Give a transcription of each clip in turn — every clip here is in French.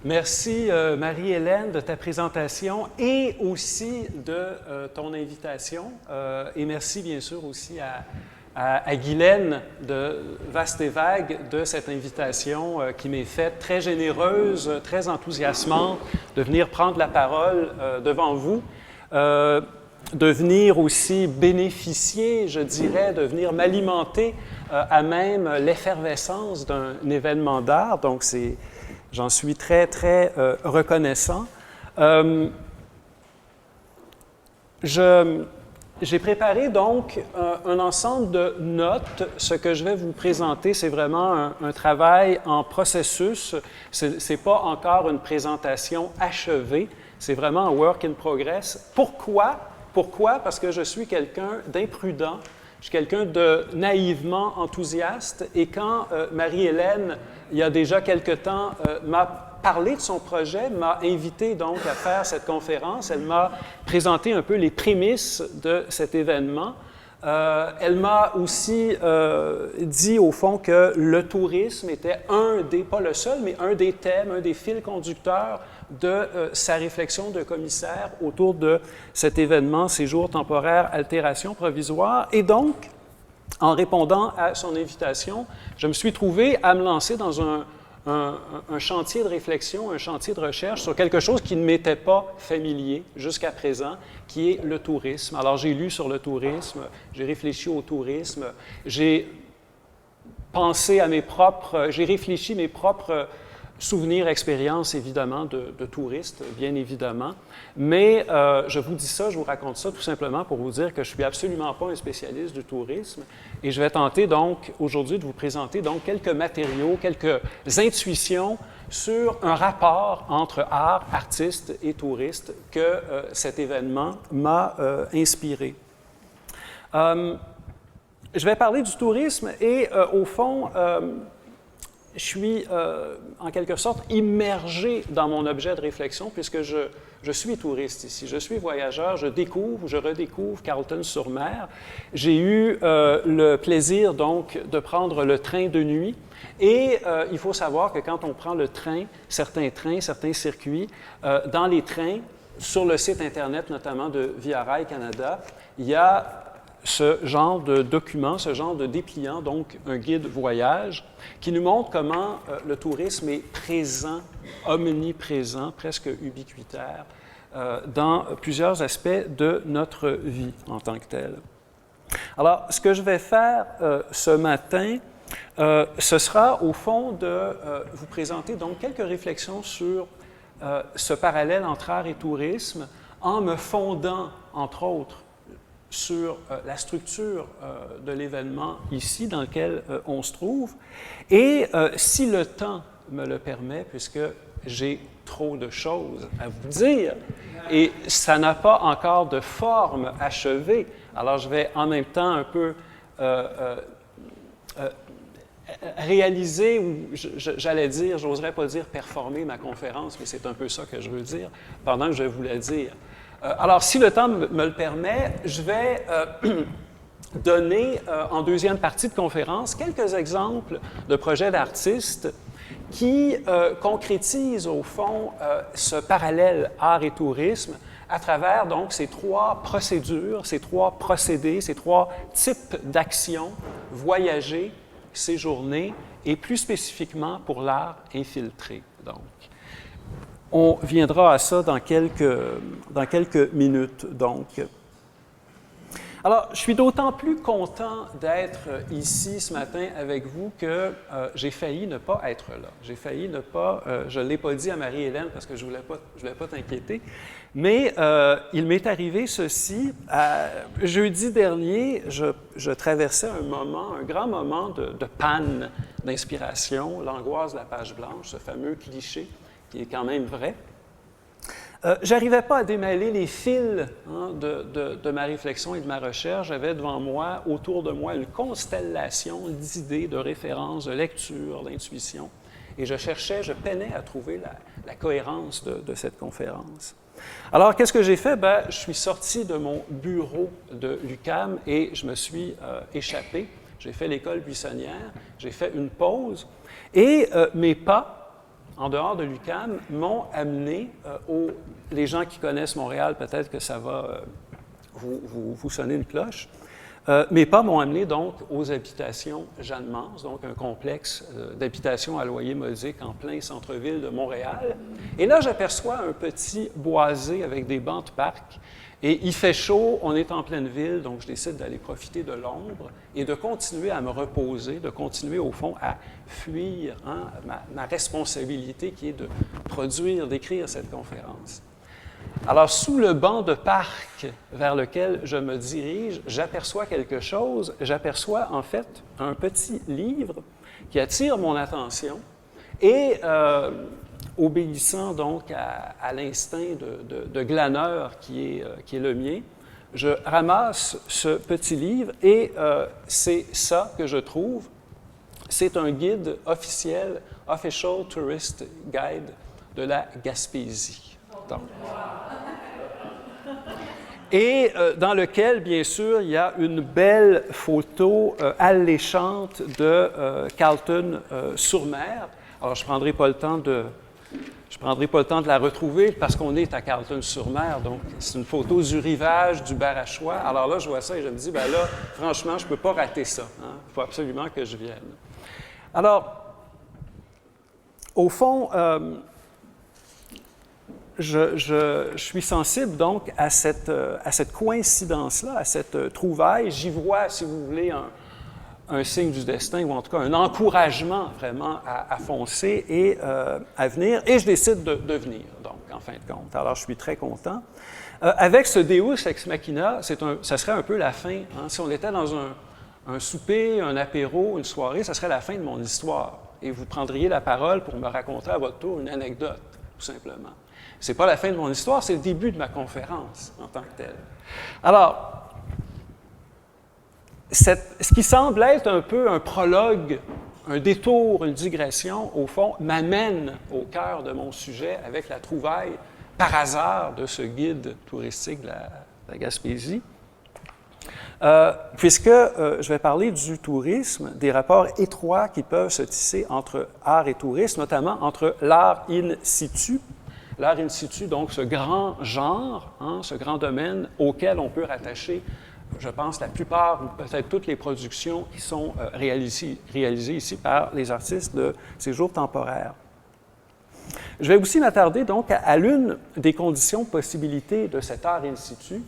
Merci Marie-Hélène de ta présentation et aussi de ton invitation. Et merci bien sûr aussi à Guylaine de Vaste et Vague de cette invitation qui m'est faite, très généreuse, très enthousiasmante, de venir prendre la parole devant vous, de venir aussi bénéficier, je dirais, de venir m'alimenter à même l'effervescence d'un événement d'art. Donc j'en suis très, très reconnaissant. J'ai préparé donc un ensemble de notes. Ce que je vais vous présenter, c'est vraiment un travail en processus. Ce n'est pas encore une présentation achevée, c'est vraiment un work in progress. Pourquoi? Pourquoi? Parce que je suis quelqu'un d'imprudent, je suis quelqu'un de naïvement enthousiaste, et quand Marie-Hélène, il y a déjà quelque temps, m'a parlé de son projet, m'a invité donc à faire cette conférence, elle m'a présenté un peu les prémices de cet événement. Elle m'a aussi dit au fond que le tourisme était pas le seul, mais un des thèmes, un des fils conducteurs de sa réflexion de commissaire autour de cet événement, séjour temporaire, altération provisoire. Et donc, en répondant à son invitation, je me suis trouvé à me lancer dans un chantier de réflexion, un chantier de recherche sur quelque chose qui ne m'était pas familier jusqu'à présent, qui est le tourisme. Alors, j'ai lu sur le tourisme, j'ai réfléchi au tourisme, j'ai pensé à j'ai réfléchi mes propres souvenirs, expériences, évidemment, de touristes, bien évidemment. Mais je vous dis ça, je vous raconte ça tout simplement pour vous dire que je ne suis absolument pas un spécialiste du tourisme. Et je vais tenter donc aujourd'hui de vous présenter donc quelques matériaux, quelques intuitions sur un rapport entre art, artiste et touriste que cet événement m'a inspiré. Je vais parler du tourisme et au fond, je suis en quelque sorte immergé dans mon objet de réflexion puisque je suis touriste ici, je suis voyageur, je redécouvre Carleton-sur-Mer. J'ai eu le plaisir donc de prendre le train de nuit et il faut savoir que quand on prend le train, certains circuits, dans les trains, sur le site Internet notamment de Via Rail Canada, il y a ce genre de document, ce genre de dépliant, donc un guide voyage, qui nous montre comment le tourisme est présent, omniprésent, presque ubiquitaire, dans plusieurs aspects de notre vie en tant que telle. Alors, ce que je vais faire ce matin, ce sera au fond de vous présenter donc quelques réflexions sur ce parallèle entre art et tourisme, en me fondant, entre autres, sur la structure de l'événement ici dans lequel on se trouve. Et si le temps me le permet, puisque j'ai trop de choses à vous dire, et ça n'a pas encore de forme achevée, alors je vais en même temps un peu réaliser, ou j'allais dire, j'oserais pas dire performer ma conférence, mais c'est un peu ça que je veux dire, pendant que je vais vous la dire. Alors, si le temps me le permet, je vais donner en deuxième partie de conférence quelques exemples de projets d'artistes qui concrétisent au fond ce parallèle art et tourisme à travers donc ces trois procédures, ces trois procédés, ces trois types d'actions: voyager, séjourner et plus spécifiquement pour l'art infiltré. Donc, on viendra à ça dans quelques minutes, donc. Alors, je suis d'autant plus content d'être ici ce matin avec vous que j'ai failli ne pas être là. J'ai failli ne pas, je ne l'ai pas dit à Marie-Hélène parce que je ne voulais pas t'inquiéter, mais il m'est arrivé ceci. Jeudi dernier, je traversais un grand moment de panne d'inspiration, l'angoisse de la page blanche, ce fameux cliché qui est quand même vrai. Je n'arrivais pas à démêler les fils de ma réflexion et de ma recherche. J'avais devant moi, autour de moi, une constellation d'idées, de références, de lectures, d'intuitions. Et je peinais à trouver la cohérence de cette conférence. Alors, qu'est-ce que j'ai fait? Je suis sorti de mon bureau de l'UQAM et je me suis échappé. J'ai fait l'école buissonnière, j'ai fait une pause et mes pas en dehors de l'UQAM, m'ont amené, les gens qui connaissent Montréal, peut-être que ça va vous sonner une cloche. Mes pas m'ont amené donc aux habitations Jeanne-Mance, donc un complexe d'habitations à loyer modique en plein centre-ville de Montréal. Et là, j'aperçois un petit boisé avec des bancs de parc. Et il fait chaud, on est en pleine ville, donc je décide d'aller profiter de l'ombre et de continuer à me reposer, de continuer au fond à fuir ma responsabilité qui est de produire, d'écrire cette conférence. Alors, sous le banc de parc vers lequel je me dirige, j'aperçois quelque chose. J'aperçois en fait un petit livre qui attire mon attention et, obéissant donc à l'instinct de glaneur qui est le mien, je ramasse ce petit livre et c'est ça que je trouve. C'est un guide officiel, Official Tourist Guide de la Gaspésie. Donc, et dans lequel, bien sûr, il y a une belle photo alléchante de Carleton-sur-Mer. Alors, je ne prendrai pas le temps de la retrouver parce qu'on est à Carleton-sur-Mer, donc c'est une photo du rivage du Barachois. Alors là, je vois ça et je me dis, bien là, franchement, je ne peux pas rater ça. Il faut absolument que je vienne. Alors, au fond, je suis sensible donc à cette coïncidence-là, à cette trouvaille. J'y vois, si vous voulez, un signe du destin, ou en tout cas un encouragement vraiment à foncer et à venir. Et je décide de venir, donc, en fin de compte. Alors, je suis très content. Avec ce Deus ex machina, ça serait un peu la fin. Si on était dans un souper, un apéro, une soirée, ça serait la fin de mon histoire. Et vous prendriez la parole pour me raconter à votre tour une anecdote, tout simplement. Ce n'est pas la fin de mon histoire, c'est le début de ma conférence en tant que telle. Alors, ce qui semble être un peu un prologue, un détour, une digression, au fond, m'amène au cœur de mon sujet avec la trouvaille, par hasard, de ce guide touristique de la Gaspésie. Puisque je vais parler du tourisme, des rapports étroits qui peuvent se tisser entre art et tourisme, notamment entre l'art in situ. L'art in situ, donc ce grand genre, ce grand domaine auquel on peut rattacher, je pense, la plupart ou peut-être toutes les productions qui sont réalisées ici par les artistes de séjour temporaire. Je vais aussi m'attarder donc à l'une des conditions possibilités de cet art in situ,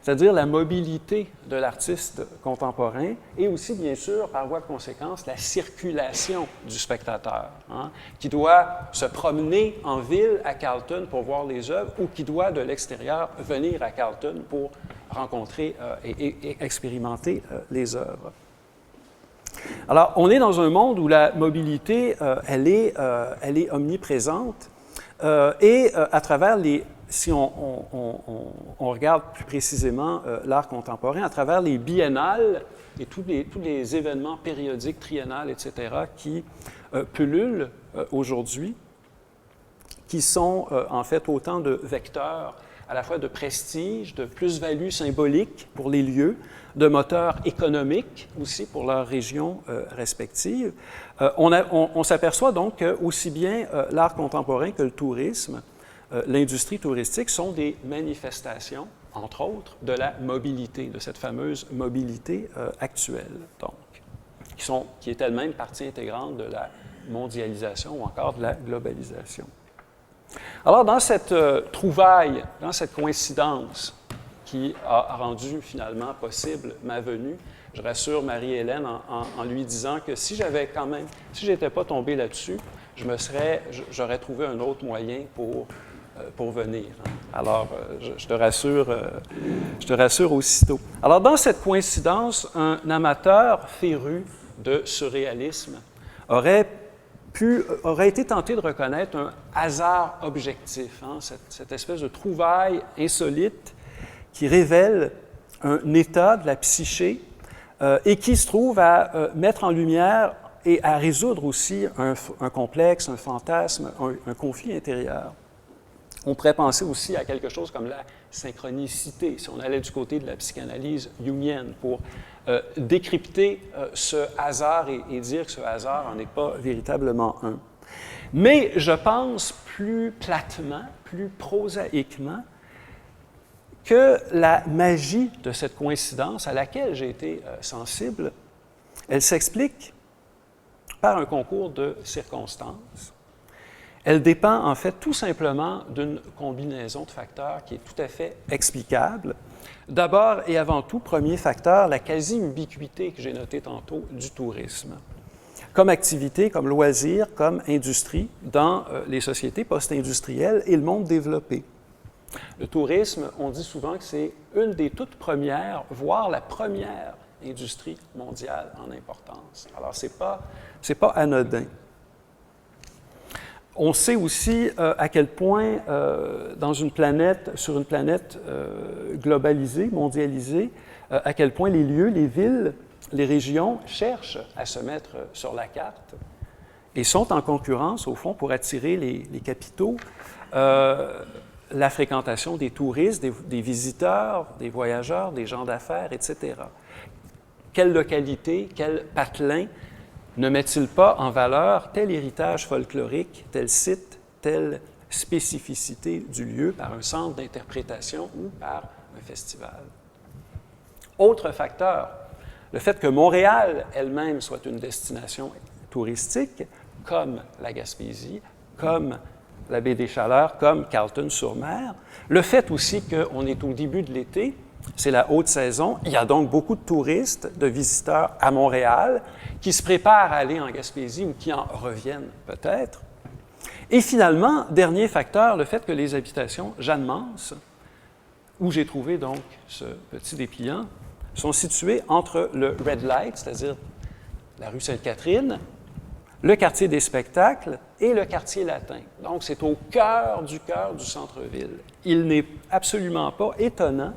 c'est-à-dire la mobilité de l'artiste contemporain et aussi, bien sûr, par voie de conséquence, la circulation du spectateur, qui doit se promener en ville à Carleton pour voir les œuvres ou qui doit, de l'extérieur, venir à Carleton pour rencontrer et expérimenter les œuvres. Alors, on est dans un monde où la mobilité, elle est omniprésente et à travers si on regarde plus précisément l'art contemporain, à travers les biennales et tous les événements périodiques, triennales, etc., qui pullulent aujourd'hui, qui sont en fait autant de vecteurs à la fois de prestige, de plus-value symbolique pour les lieux, de moteurs économiques aussi pour leurs régions respectives. On s'aperçoit donc que aussi bien l'art contemporain que le tourisme, l'industrie touristique sont des manifestations, entre autres, de la mobilité, de cette fameuse mobilité actuelle, donc, qui est elle-même partie intégrante de la mondialisation ou encore de la globalisation. Alors, dans cette trouvaille, dans cette coïncidence qui a rendu finalement possible ma venue, je rassure Marie-Hélène en lui disant que si je n'étais pas tombé là-dessus, j'aurais trouvé un autre moyen pour venir. Alors, je te rassure aussitôt. Alors, dans cette coïncidence, un amateur féru de surréalisme aurait été tenté de reconnaître un hasard objectif, cette espèce de trouvaille insolite qui révèle un état de la psyché et qui se trouve à mettre en lumière et à résoudre aussi un complexe, un fantasme, un conflit intérieur. On pourrait penser aussi à quelque chose comme la synchronicité, si on allait du côté de la psychanalyse jungienne, pour décrypter ce hasard et dire que ce hasard n'en est pas véritablement un. Mais je pense plus platement, plus prosaïquement, que la magie de cette coïncidence à laquelle j'ai été sensible, elle s'explique par un concours de circonstances. Elle dépend en fait tout simplement d'une combinaison de facteurs qui est tout à fait explicable. D'abord et avant tout, premier facteur, la quasi-ubiquité que j'ai notée tantôt du tourisme. Comme activité, comme loisir, comme industrie dans les sociétés post-industrielles et le monde développé. Le tourisme, on dit souvent que c'est une des toutes premières, voire la première industrie mondiale en importance. Alors, ce n'est pas anodin. On sait aussi à quel point, sur une planète globalisée, mondialisée, à quel point les lieux, les villes, les régions cherchent à se mettre sur la carte et sont en concurrence, au fond, pour attirer les capitaux, la fréquentation des touristes, des visiteurs, des voyageurs, des gens d'affaires, etc. Quelle localité, quel patelin ne met-il pas en valeur tel héritage folklorique, tel site, telle spécificité du lieu par un centre d'interprétation ou par un festival? Autre facteur, le fait que Montréal elle-même soit une destination touristique, comme la Gaspésie, comme la baie des Chaleurs, comme Carleton-sur-Mer. Le fait aussi qu'on est au début de l'été, c'est la haute saison, il y a donc beaucoup de touristes, de visiteurs à Montréal qui se préparent à aller en Gaspésie ou qui en reviennent peut-être. Et finalement, dernier facteur, le fait que les habitations Jeanne-Mance, où j'ai trouvé donc ce petit dépliant, sont situées entre le Red Light, c'est-à-dire la rue Sainte-Catherine, le quartier des spectacles et le quartier latin. Donc, c'est au cœur du centre-ville. Il n'est absolument pas étonnant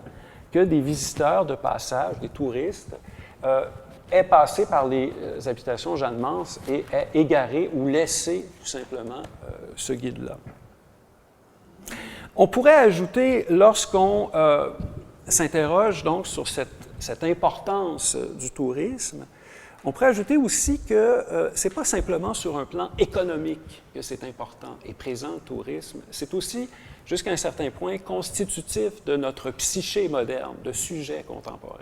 que des visiteurs de passage, des touristes, aient passé par les habitations Jeanne-Mance et aient égaré ou laissé tout simplement ce guide-là. On pourrait ajouter, lorsqu'on s'interroge donc sur cette importance du tourisme, on pourrait ajouter aussi que ce n'est pas simplement sur un plan économique que c'est important et présent le tourisme, c'est aussi, jusqu'à un certain point, constitutif de notre psyché moderne, de sujet contemporain.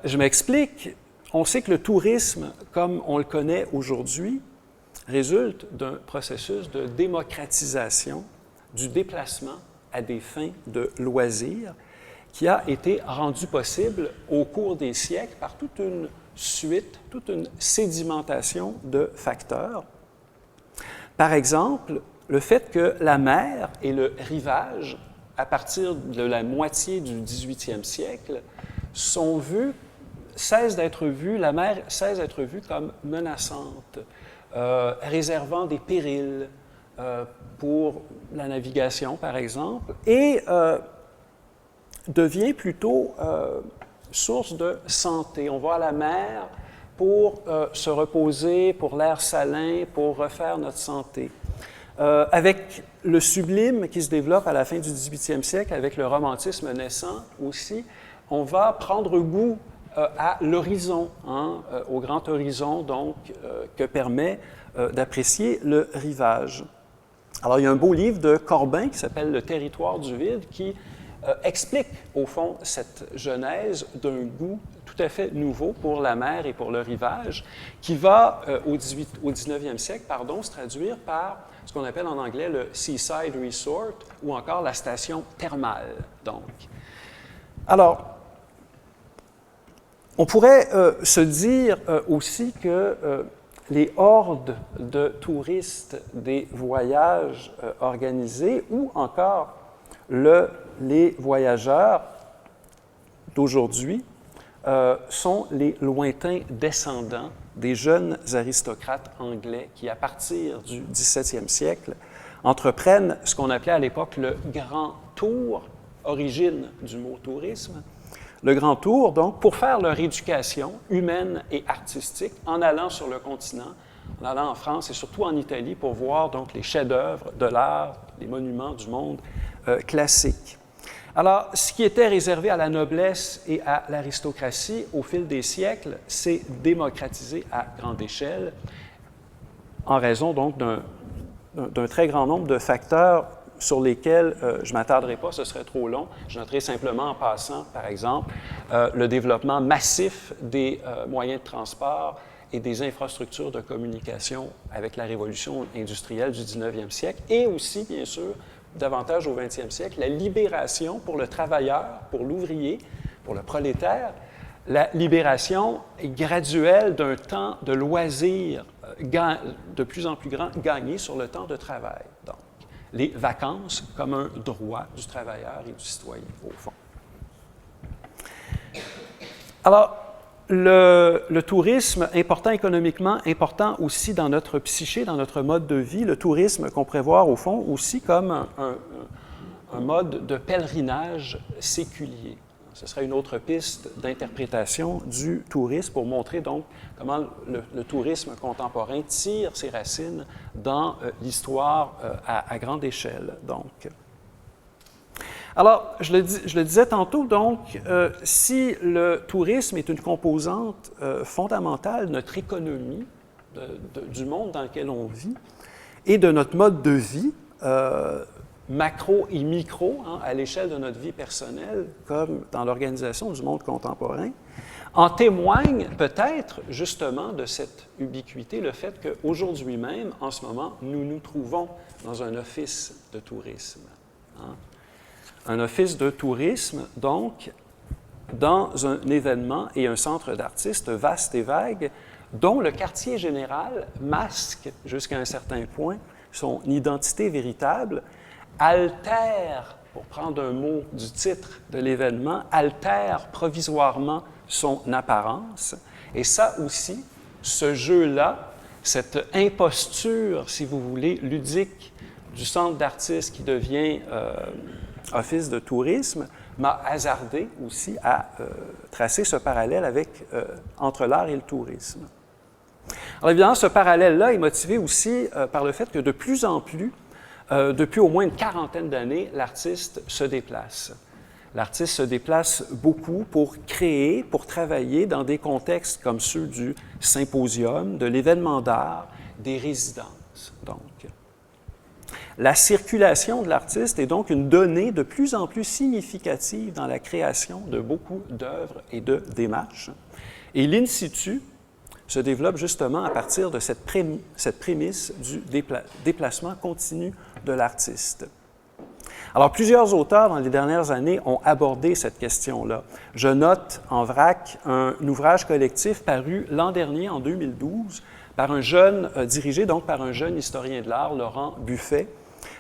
Je m'explique, on sait que le tourisme, comme on le connaît aujourd'hui, résulte d'un processus de démocratisation du déplacement à des fins de loisirs qui a été rendu possible au cours des siècles par toute une suite, toute une sédimentation de facteurs. Par exemple, le fait que la mer et le rivage, à partir de la moitié du 18e siècle, la mer cesse d'être vue comme menaçante, réservant des périls pour la navigation, par exemple, et devient plutôt source de santé. On va à la mer pour se reposer, pour l'air salin, pour refaire notre santé. Avec le sublime qui se développe à la fin du 18e siècle, avec le romantisme naissant aussi, on va prendre goût à l'horizon, au grand horizon donc que permet d'apprécier le rivage. Alors, il y a un beau livre de Corbin qui s'appelle « Le territoire du vide » qui explique, au fond, cette genèse d'un goût tout à fait nouveau pour la mer et pour le rivage, qui va, au 19e siècle, se traduire par ce qu'on appelle en anglais le « seaside resort » ou encore la station thermale, donc. Alors, on pourrait se dire aussi que les hordes de touristes des voyages organisés ou encore les voyageurs d'aujourd'hui sont les lointains descendants des jeunes aristocrates anglais qui, à partir du 17e siècle, entreprennent ce qu'on appelait à l'époque le Grand Tour, origine du mot tourisme. Le Grand Tour, donc, pour faire leur éducation humaine et artistique en allant sur le continent, en allant en France et surtout en Italie pour voir donc les chefs-d'œuvre de l'art, les monuments du monde classique. Alors, ce qui était réservé à la noblesse et à l'aristocratie au fil des siècles s'est démocratisé à grande échelle. en raison donc d'un très grand nombre de facteurs sur lesquels je ne m'attarderai pas, ce serait trop long. Je noterai simplement en passant, par exemple, le développement massif des moyens de transport et des infrastructures de communication avec la révolution industrielle du 19e siècle, et aussi, bien sûr, davantage au 20e siècle, la libération pour le travailleur, pour l'ouvrier, pour le prolétaire, la libération graduelle d'un temps de loisir de plus en plus grand gagné sur le temps de travail. Donc, les vacances comme un droit du travailleur et du citoyen, au fond. Alors, le tourisme, important économiquement, important aussi dans notre psyché, dans notre mode de vie, le tourisme qu'on pourrait voir, au fond, aussi comme un mode de pèlerinage séculier. Ce serait une autre piste d'interprétation du tourisme pour montrer donc comment le tourisme contemporain tire ses racines dans l'histoire à grande échelle. Donc, alors, je le disais tantôt, donc, si le tourisme est une composante fondamentale de notre économie, du monde dans lequel on vit, et de notre mode de vie, macro et micro, à l'échelle de notre vie personnelle, comme dans l'organisation du monde contemporain, en témoigne peut-être justement de cette ubiquité, le fait qu'aujourd'hui même, en ce moment, nous nous trouvons dans un office de tourisme. Un office de tourisme, donc, dans un événement et un centre d'artistes vaste et vague, dont le quartier général masque, jusqu'à un certain point, son identité véritable, altère, pour prendre un mot du titre de l'événement, altère provisoirement son apparence. Et ça aussi, ce jeu-là, cette imposture, si vous voulez, ludique du centre d'artistes qui devient office de tourisme, m'a hasardé aussi à tracer ce parallèle entre l'art et le tourisme. Alors évidemment, ce parallèle-là est motivé aussi par le fait que de plus en plus, depuis au moins une quarantaine d'années, l'artiste se déplace. L'artiste se déplace beaucoup pour créer, pour travailler dans des contextes comme ceux du symposium, de l'événement d'art, des résidences, donc. La circulation de l'artiste est donc une donnée de plus en plus significative dans la création de beaucoup d'œuvres et de démarches. Et l'in situ se développe justement à partir de cette prémisse du déplacement continu de l'artiste. Alors, plusieurs auteurs dans les dernières années ont abordé cette question-là. Je note en vrac un ouvrage collectif paru l'an dernier, en 2012, dirigé donc par un jeune historien de l'art, Laurent Buffet,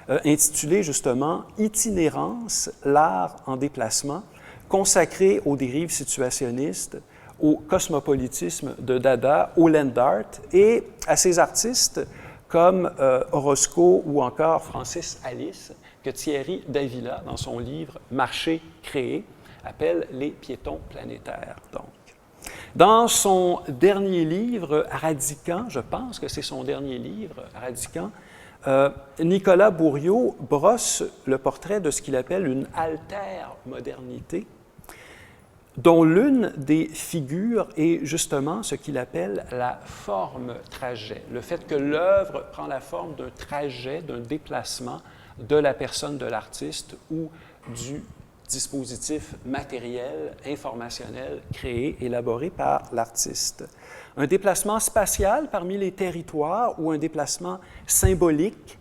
intitulé justement « Itinérance, l'art en déplacement », consacré aux dérives situationnistes, au cosmopolitisme de Dada, au land art et à ces artistes comme Orozco ou encore Francis Alice, que Thierry Davila, dans son livre « Marché créé », appelle les piétons planétaires. Donc, dans son dernier livre, Radicant, je pense que c'est son dernier livre, Radicant, Nicolas Bourriaud brosse le portrait de ce qu'il appelle une alter-modernité, dont l'une des figures est justement ce qu'il appelle la forme-trajet, le fait que l'œuvre prend la forme d'un trajet, d'un déplacement de la personne de l'artiste ou du dispositif matériel, informationnel, créé, élaboré par l'artiste. Un déplacement spatial parmi les territoires ou un déplacement symbolique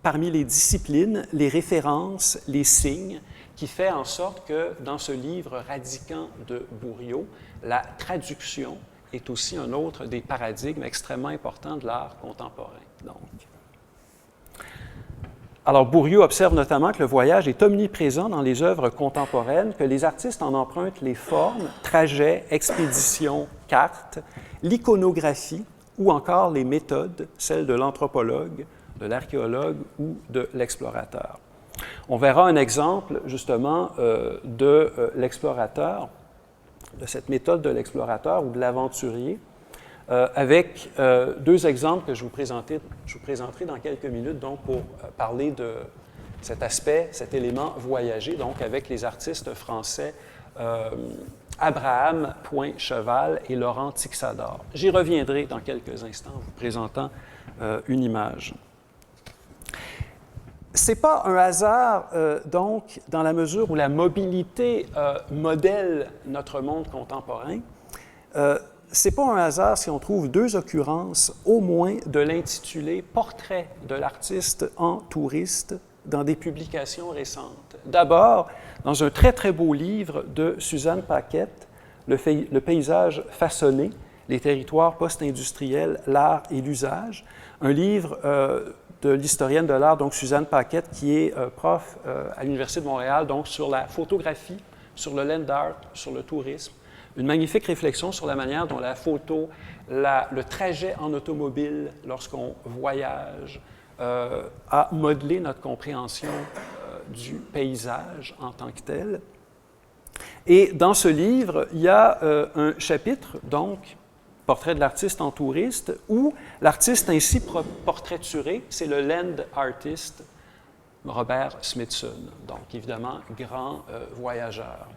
parmi les disciplines, les références, les signes, qui fait en sorte que dans ce livre Radicant de Bourriaud, la traduction est aussi un autre des paradigmes extrêmement importants de l'art contemporain. Donc. Alors, Bourriaud observe notamment que le voyage est omniprésent dans les œuvres contemporaines, que les artistes en empruntent les formes, trajets, expéditions, cartes, l'iconographie ou encore les méthodes, celles de l'anthropologue, de l'archéologue ou de l'explorateur. On verra un exemple, justement, de l'explorateur, de cette méthode de l'explorateur ou de l'aventurier, avec deux exemples que je vous présenterai dans quelques minutes, donc, pour parler de cet aspect, cet élément voyager, donc, avec les artistes français Abraham Point-Cheval et Laurent Tixador. J'y reviendrai dans quelques instants en vous présentant une image. Ce n'est pas un hasard, donc, dans la mesure où la mobilité modèle notre monde contemporain. Ce n'est pas un hasard si on trouve deux occurrences, au moins, de l'intitulé « Portrait de l'artiste en touriste » dans des publications récentes. D'abord, dans un très, très beau livre de Suzanne Paquette, Le paysage façonné, les territoires post-industriels, l'art et l'usage, un livre de l'historienne de l'art, donc Suzanne Paquette, qui est prof à l'Université de Montréal, donc sur la photographie, sur le land art, sur le tourisme. Une magnifique réflexion sur la manière dont la photo, le trajet en automobile lorsqu'on voyage, a modelé notre compréhension du paysage en tant que tel. Et dans ce livre, il y a un chapitre, donc, Portrait de l'artiste en touriste, où l'artiste ainsi portraituré, c'est le land artist Robert Smithson, donc évidemment grand voyageur.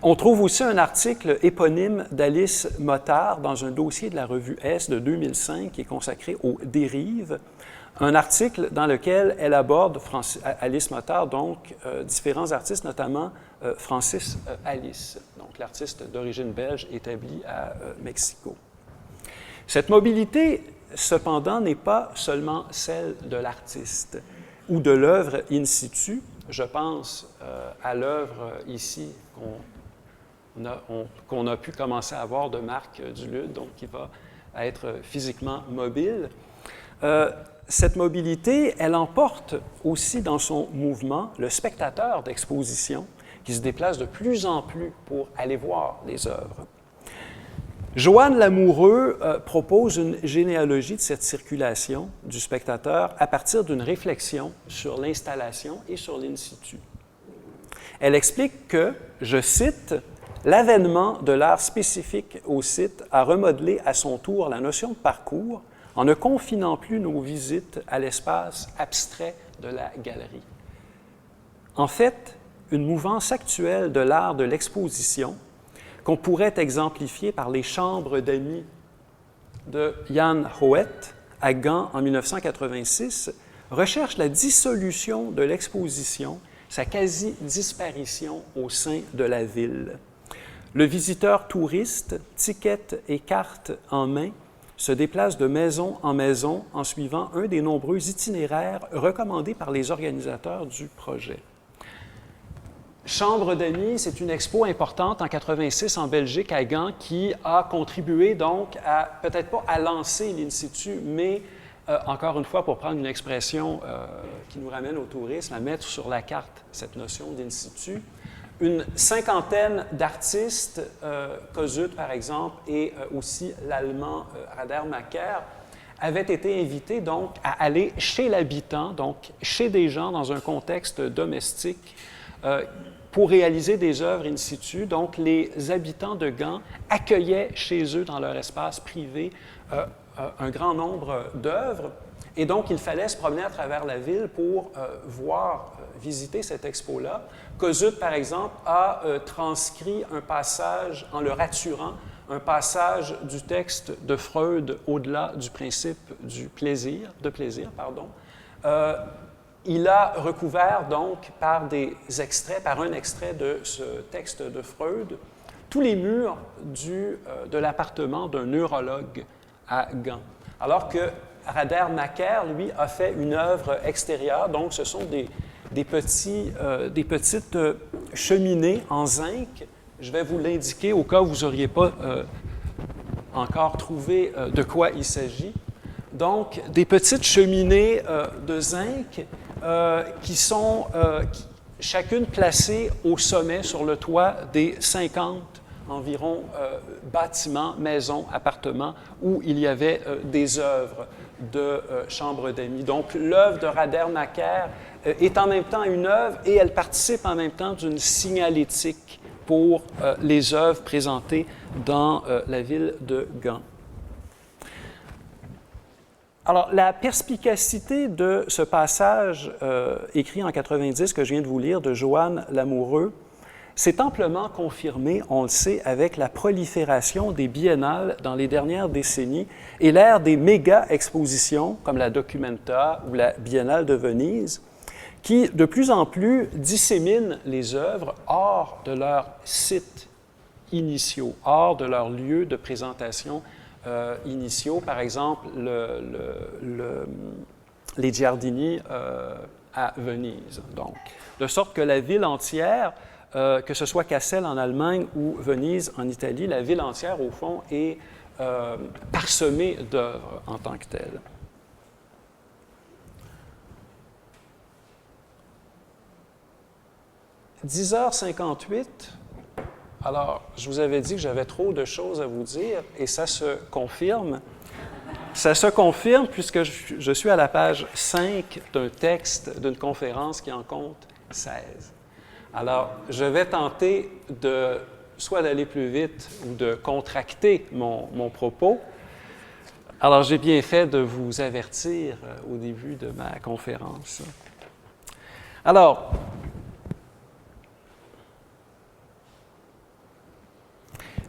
On trouve aussi un article éponyme d'Alice Motard dans un dossier de la revue S de 2005 qui est consacré aux dérives, un article dans lequel elle aborde, Alice Motard, donc différents artistes, notamment Francis Alice, donc l'artiste d'origine belge établi à Mexico. Cette mobilité, cependant, n'est pas seulement celle de l'artiste ou de l'œuvre in situ. Je pense à l'œuvre ici qu'on a pu commencer à voir de Marc Duluth, donc qui va être physiquement mobile. Cette mobilité, elle emporte aussi dans son mouvement le spectateur d'exposition qui se déplace de plus en plus pour aller voir les œuvres. Joanne Lamoureux propose une généalogie de cette circulation du spectateur à partir d'une réflexion sur l'installation et sur l'in situ. Elle explique que, je cite, « l'avènement de l'art spécifique au site a remodelé à son tour la notion de parcours en ne confinant plus nos visites à l'espace abstrait de la galerie. » En fait, une mouvance actuelle de l'art de l'exposition, qu'on pourrait exemplifier par les chambres d'amis de Jan Hoet à Gand en 1986, recherche la dissolution de l'exposition, sa quasi-disparition au sein de la ville. Le visiteur touriste, ticket et carte en main, se déplace de maison en suivant un des nombreux itinéraires recommandés par les organisateurs du projet. Chambre d'amis, c'est une expo importante en 86 en Belgique, à Gand, qui a contribué donc à, peut-être pas à lancer l'in situ, mais encore une fois, pour prendre une expression qui nous ramène au tourisme, à mettre sur la carte cette notion d'in situ. Une cinquantaine d'artistes, Kossuth par exemple, et aussi l'Allemand Rader Macker, avaient été invités donc à aller chez l'habitant, donc chez des gens dans un contexte domestique, pour réaliser des œuvres in situ. Donc, les habitants de Gand accueillaient chez eux, dans leur espace privé, un grand nombre d'œuvres. Et donc, il fallait se promener à travers la ville pour visiter cette expo-là. Kossuth, par exemple, a transcrit un passage, en le raturant, un passage du texte de Freud au-delà du principe du plaisir, il a recouvert donc par un extrait de ce texte de Freud, tous les murs de l'appartement d'un neurologue à Gand. Alors que Rader Macker, lui, a fait une œuvre extérieure, donc ce sont des petites cheminées en zinc. Je vais vous l'indiquer au cas où vous n'auriez pas encore trouvé de quoi il s'agit. Donc, des petites cheminées de zinc qui sont chacune placée au sommet, sur le toit des 50 environ bâtiments, maisons, appartements, où il y avait des œuvres de chambres d'amis. Donc, l'œuvre de Rader Macker est en même temps une œuvre et elle participe en même temps d'une signalétique pour les œuvres présentées dans la ville de Gand. Alors, la perspicacité de ce passage écrit en 90 que je viens de vous lire de Joanne Lamoureux C'est amplement confirmé, on le sait, avec la prolifération des biennales dans les dernières décennies et l'ère des méga-expositions, comme la Documenta ou la Biennale de Venise, qui de plus en plus disséminent les œuvres hors de leurs sites initiaux, hors de leurs lieux de présentation initiaux. Par exemple, les Giardini à Venise. Donc, de sorte que la ville entière, que ce soit Cassel en Allemagne ou Venise en Italie, la ville entière, au fond, est parsemée d'œuvres en tant que telle. « 10h58 ». Alors, je vous avais dit que j'avais trop de choses à vous dire, et ça se confirme. Ça se confirme puisque je suis à la page 5 d'un texte d'une conférence qui en compte 16. Alors, je vais tenter soit d'aller plus vite ou de contracter mon propos. Alors, j'ai bien fait de vous avertir au début de ma conférence. Alors,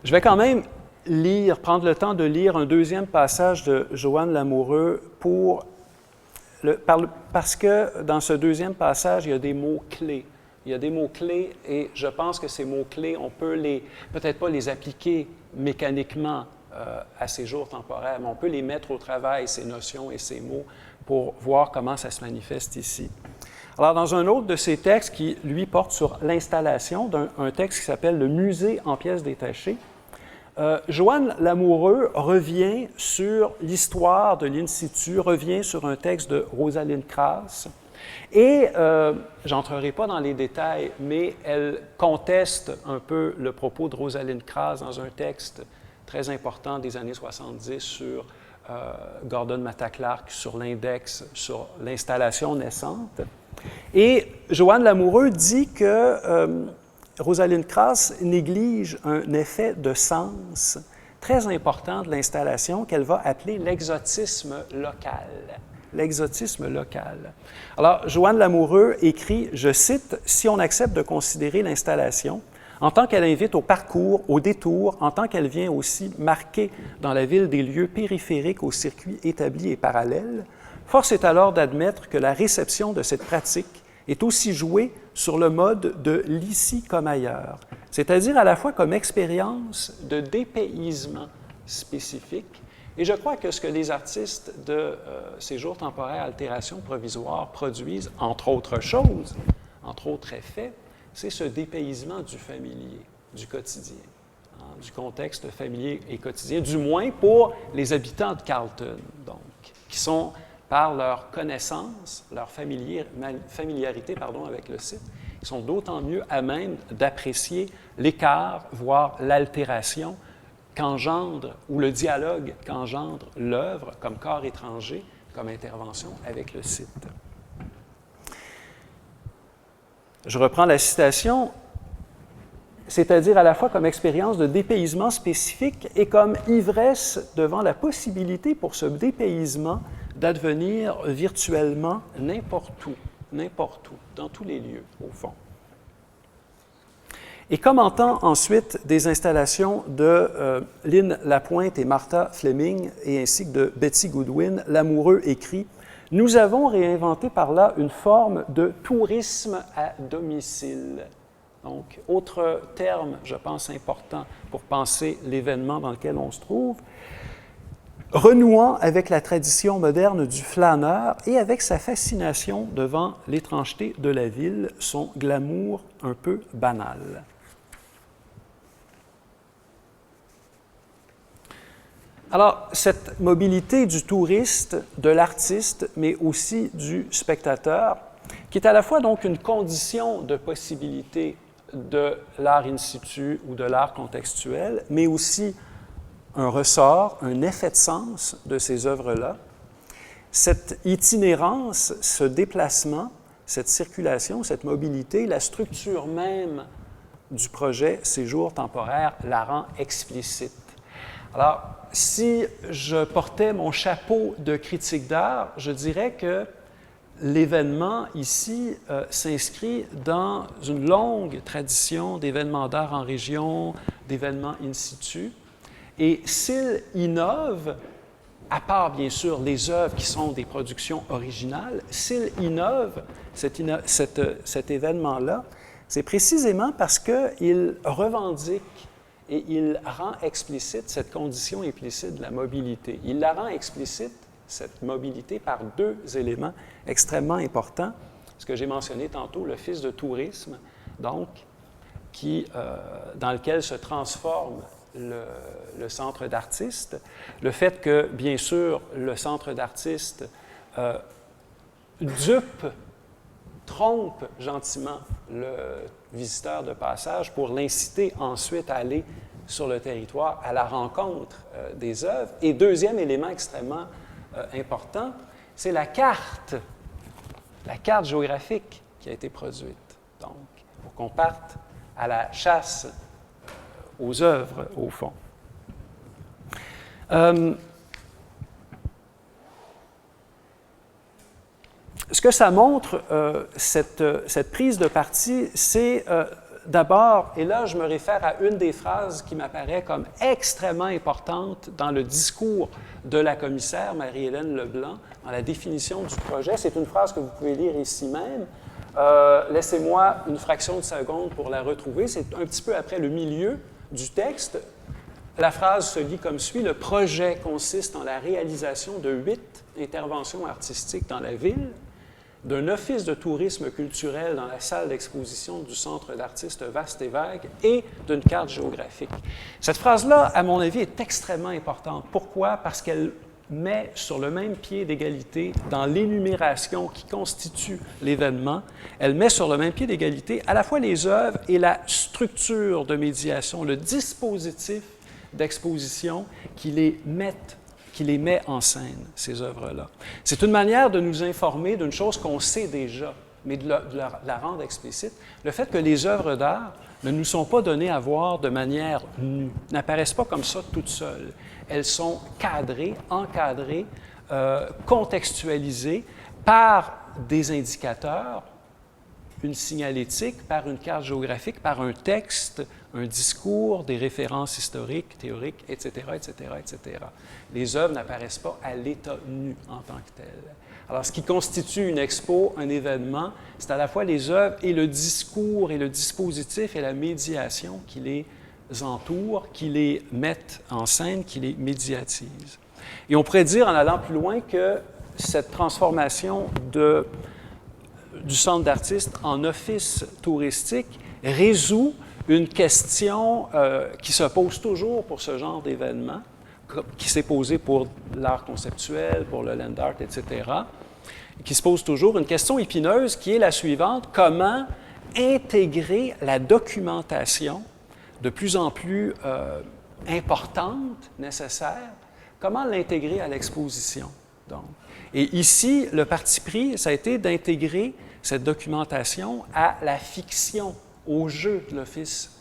je vais quand même prendre le temps de lire un deuxième passage de Joanne Lamoureux parce que dans ce deuxième passage, il y a des mots-clés. Il y a des mots-clés et je pense que ces mots-clés, on peut peut-être pas les appliquer mécaniquement à ces jours temporaires, mais on peut les mettre au travail, ces notions et ces mots, pour voir comment ça se manifeste ici. Alors, dans un autre de ces textes qui, lui, porte sur l'installation, un texte qui s'appelle « Le musée en pièces détachées », Joanne Lamoureux revient sur l'histoire de l'Institut, revient sur un texte de Rosalind Krauss, et je n'entrerai pas dans les détails, mais elle conteste un peu le propos de Rosalind Krauss dans un texte très important des années 70 sur Gordon Matta Clark, sur l'index, sur l'installation naissante. Et Joanne Lamoureux dit que Rosalind Krauss néglige un effet de sens très important de l'installation qu'elle va appeler l'exotisme local. L'exotisme local. Alors, Joanne Lamoureux écrit, je cite, « Si on accepte de considérer l'installation en tant qu'elle invite au parcours, au détour, en tant qu'elle vient aussi marquer dans la ville des lieux périphériques aux circuits établis et parallèles, force est alors d'admettre que la réception de cette pratique est aussi jouée sur le mode de l'ici comme ailleurs, c'est-à-dire à la fois comme expérience de dépaysement spécifique. Et je crois que ce que les artistes de séjours temporaires, altérations provisoires produisent, entre autres choses, entre autres effets, c'est ce dépaysement du familier, du quotidien, du contexte familier et quotidien, du moins pour les habitants de Carleton, donc, qui sont par leur connaissance, leur familiarité avec le site, ils sont d'autant mieux à même d'apprécier l'écart, voire l'altération qu'engendre, ou le dialogue qu'engendre l'œuvre comme corps étranger, comme intervention avec le site. Je reprends la citation, c'est-à-dire à la fois comme expérience de dépaysement spécifique et comme ivresse devant la possibilité pour ce dépaysement d'advenir virtuellement n'importe où, dans tous les lieux, au fond. Et commentant ensuite des installations de Lynn Lapointe et Martha Fleming, et ainsi que de Betty Goodwin, Lamoureux écrit « Nous avons réinventé par là une forme de tourisme à domicile. » Donc, autre terme, je pense, important pour penser l'événement dans lequel on se trouve, renouant avec la tradition moderne du flâneur et avec sa fascination devant l'étrangeté de la ville, son glamour un peu banal. Alors, cette mobilité du touriste, de l'artiste, mais aussi du spectateur, qui est à la fois donc une condition de possibilité de l'art in situ ou de l'art contextuel, mais aussi un ressort, un effet de sens de ces œuvres-là. Cette itinérance, ce déplacement, cette circulation, cette mobilité, la structure même du projet Séjours temporaires la rend explicite. Alors, si je portais mon chapeau de critique d'art, je dirais que l'événement ici s'inscrit dans une longue tradition d'événements d'art en région, d'événements in situ. Et s'il innove, à part bien sûr les œuvres qui sont des productions originales, s'il innove cet événement-là, c'est précisément parce qu'il revendique et il rend explicite cette condition implicite de la mobilité. Il la rend explicite, cette mobilité, par deux éléments extrêmement importants. Ce que j'ai mentionné tantôt, l'office de tourisme, donc, dans lequel se transforme le centre d'artistes. Le fait que, bien sûr, le centre d'artistes trompe gentiment le visiteur de passage pour l'inciter ensuite à aller sur le territoire à la rencontre des œuvres. Et deuxième élément extrêmement important, c'est la carte géographique qui a été produite. Donc, pour qu'on parte à la chasse aux œuvres, au fond. Ce que ça montre, cette prise de parti, c'est d'abord, et là je me réfère à une des phrases qui m'apparaît comme extrêmement importante dans le discours de la commissaire Marie-Hélène Leblanc, dans la définition du projet. C'est une phrase que vous pouvez lire ici même. Laissez-moi une fraction de seconde pour la retrouver. C'est un petit peu après le milieu du texte. La phrase se lit comme suit. « Le projet consiste en la réalisation de 8 interventions artistiques dans la ville, d'un office de tourisme culturel dans la salle d'exposition du Centre d'artistes Vaste et Vague et d'une carte géographique. » Cette phrase-là, à mon avis, est extrêmement importante. Pourquoi? Parce qu'elle met sur le même pied d'égalité, dans l'énumération qui constitue l'événement, elle met sur le même pied d'égalité à la fois les œuvres et la structure de médiation, le dispositif d'exposition qui les met en scène, ces œuvres-là. C'est une manière de nous informer d'une chose qu'on sait déjà, mais de la rendre explicite. Le fait que les œuvres d'art ne nous sont pas données à voir de manière nue, n'apparaissent pas comme ça toutes seules. Elles sont cadrées, encadrées, contextualisées par des indicateurs, une signalétique, par une carte géographique, par un texte, un discours, des références historiques, théoriques, etc., etc., etc. Les œuvres n'apparaissent pas à l'état nu en tant que tel. Alors, ce qui constitue une expo, un événement, c'est à la fois les œuvres et le discours et le dispositif et la médiation qui les entourent, qui les mettent en scène, qui les médiatisent. Et on pourrait dire, en allant plus loin, que cette transformation du centre d'artistes en office touristique résout une question qui se pose toujours pour ce genre d'événement, qui s'est posée pour l'art conceptuel, pour le land art, etc., qui se pose toujours une question épineuse qui est la suivante: comment intégrer la documentation de plus en plus importante, nécessaire, comment l'intégrer à l'exposition? Donc, et ici, le parti pris, ça a été d'intégrer cette documentation à la fiction, au jeu de l'office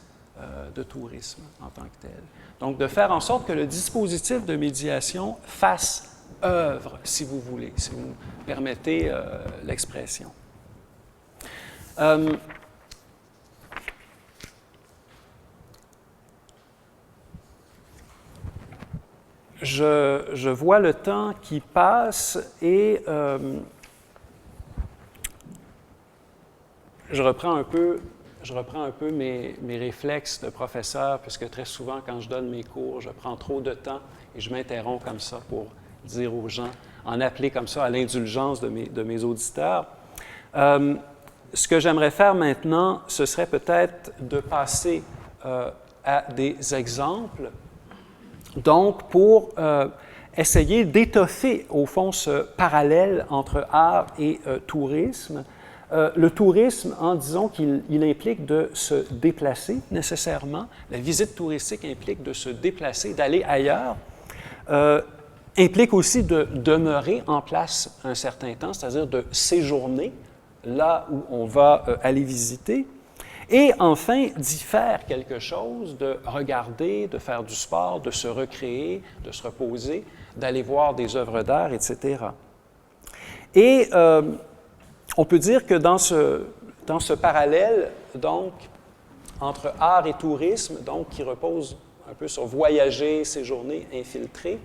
de tourisme en tant que tel. Donc, de faire en sorte que le dispositif de médiation fasse œuvre, si vous voulez, si vous me permettez l'expression. Je vois le temps qui passe et je reprends un peu mes réflexes de professeur, puisque très souvent, quand je donne mes cours, je prends trop de temps et je m'interromps comme ça pour dire aux gens, en appeler comme ça à l'indulgence de mes auditeurs. Ce que j'aimerais faire maintenant, ce serait peut-être de passer à des exemples, donc pour essayer d'étoffer, au fond, ce parallèle entre art et tourisme. Le tourisme, disons qu'il implique de se déplacer nécessairement. La visite touristique implique de se déplacer, d'aller ailleurs. Implique aussi de demeurer en place un certain temps, c'est-à-dire de séjourner là où on va aller visiter. Et enfin, d'y faire quelque chose, de regarder, de faire du sport, de se recréer, de se reposer, d'aller voir des œuvres d'art, etc. Et On peut dire que dans ce parallèle, donc, entre art et tourisme, donc qui repose un peu sur voyager, séjourner, infiltrer,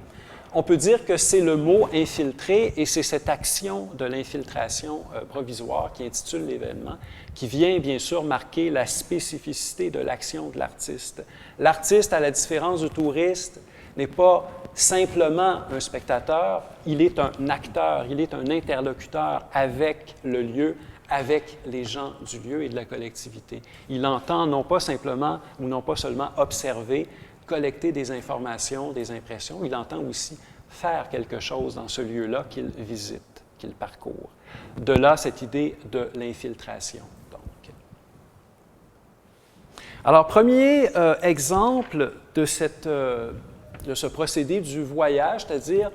on peut dire que c'est le mot « infiltrer » et c'est cette action de l'infiltration provisoire qui intitule l'événement, qui vient bien sûr marquer la spécificité de l'action de l'artiste. L'artiste, à la différence du touriste, n'est pas simplement un spectateur, il est un acteur, il est un interlocuteur avec le lieu, avec les gens du lieu et de la collectivité. Il entend non pas simplement ou non pas seulement observer, collecter des informations, des impressions, il entend aussi faire quelque chose dans ce lieu-là qu'il visite, qu'il parcourt. De là, cette idée de l'infiltration. Alors, premier exemple de ce procédé du voyage, c'est-à-dire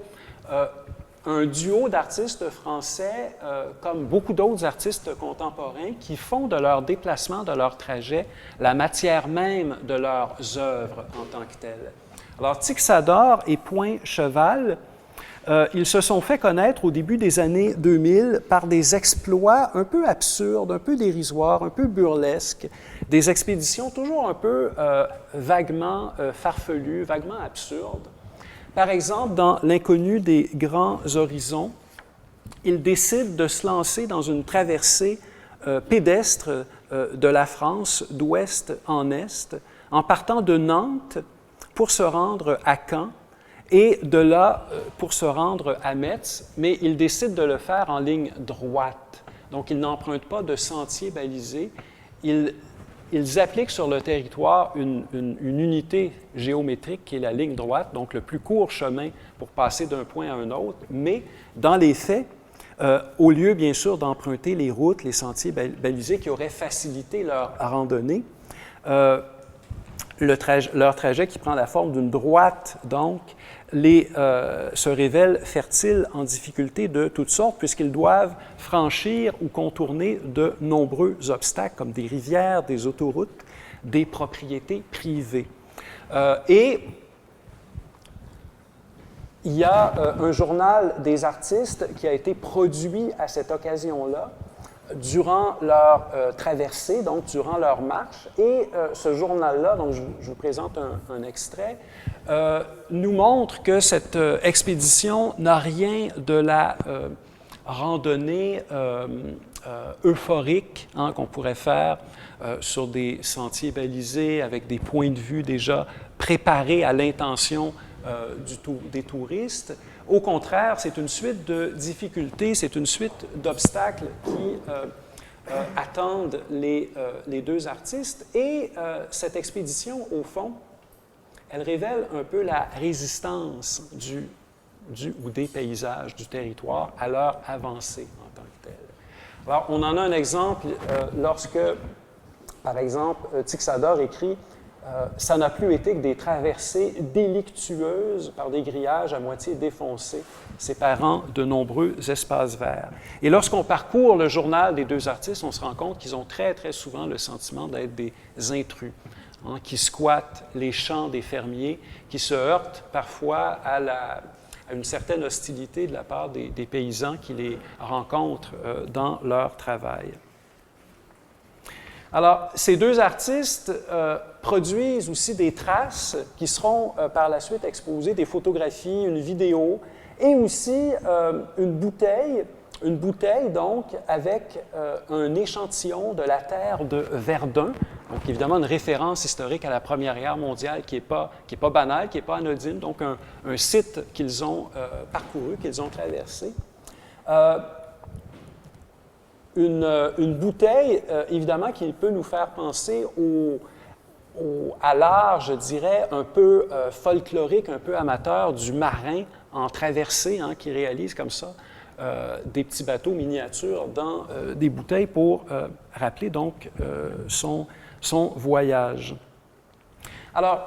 un duo d'artistes français, comme beaucoup d'autres artistes contemporains, qui font de leur déplacement, de leur trajet, la matière même de leurs œuvres en tant que telles. Alors, Tixador et Point-Cheval, ils se sont fait connaître au début des années 2000 par des exploits un peu absurdes, un peu dérisoires, un peu burlesques, des expéditions toujours un peu vaguement farfelues, vaguement absurdes. Par exemple, dans L'inconnu des grands horizons, ils décident de se lancer dans une traversée pédestre de la France d'ouest en est, en partant de Nantes pour se rendre à Caen et de là pour se rendre à Metz, mais ils décident de le faire en ligne droite. Donc, ils n'empruntent pas de sentiers balisés. Ils appliquent sur le territoire une unité géométrique qui est la ligne droite, donc le plus court chemin pour passer d'un point à un autre, mais dans les faits, au lieu bien sûr d'emprunter les routes, les sentiers balisés qui auraient facilité leur randonnée, leur trajet qui prend la forme d'une droite, donc, se révèle fertile en difficultés de toutes sortes, puisqu'ils doivent franchir ou contourner de nombreux obstacles, comme des rivières, des autoroutes, des propriétés privées. Et il y a un journal des artistes qui a été produit à cette occasion-là, durant leur traversée, donc durant leur marche. Et ce journal-là, donc je vous présente un extrait, nous montre que cette expédition n'a rien de la randonnée euphorique qu'on pourrait faire sur des sentiers balisés avec des points de vue déjà préparés à l'intention des touristes. Au contraire, c'est une suite de difficultés, c'est une suite d'obstacles qui attendent les deux artistes. Et cette expédition, au fond, elle révèle un peu la résistance du ou des paysages du territoire à leur avancée en tant que telle. Alors, on en a un exemple lorsque, par exemple, Tixador écrit ça n'a plus été que des traversées délictueuses par des grillages à moitié défoncés, séparant de nombreux espaces verts. Et lorsqu'on parcourt le journal des deux artistes, on se rend compte qu'ils ont très, très souvent le sentiment d'être des intrus, qui squattent les champs des fermiers, qui se heurtent parfois à une certaine hostilité de la part des paysans qui les rencontrent dans leur travail. Alors, ces deux artistes produisent aussi des traces qui seront par la suite exposées, des photographies, une vidéo, et aussi une bouteille donc avec un échantillon de la terre de Verdun, donc évidemment une référence historique à la Première Guerre mondiale qui n'est pas banale, qui n'est pas anodine, donc un site qu'ils ont parcouru, qu'ils ont traversé. Une bouteille, évidemment, qui peut nous faire penser à l'art, je dirais, un peu folklorique, un peu amateur du marin en traversée, qui réalise comme ça des petits bateaux miniatures dans des bouteilles pour rappeler donc son voyage. Alors,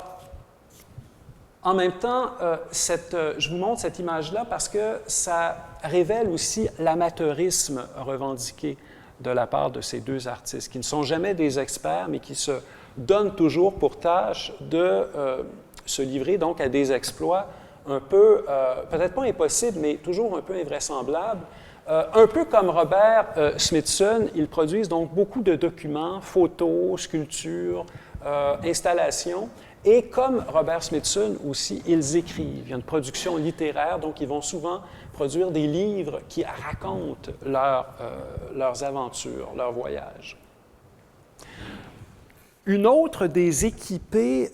en même temps, je vous montre cette image-là parce que ça révèle aussi l'amateurisme revendiqué de la part de ces deux artistes, qui ne sont jamais des experts, mais qui se donnent toujours pour tâche de se livrer donc à des exploits un peu, peut-être pas impossibles, mais toujours un peu invraisemblables, Un peu comme Robert Smithson, ils produisent donc beaucoup de documents, photos, sculptures, installations. Et comme Robert Smithson aussi, ils écrivent. Il y a une production littéraire, donc ils vont souvent produire des livres qui racontent leurs aventures, leurs voyages. Une autre des équipées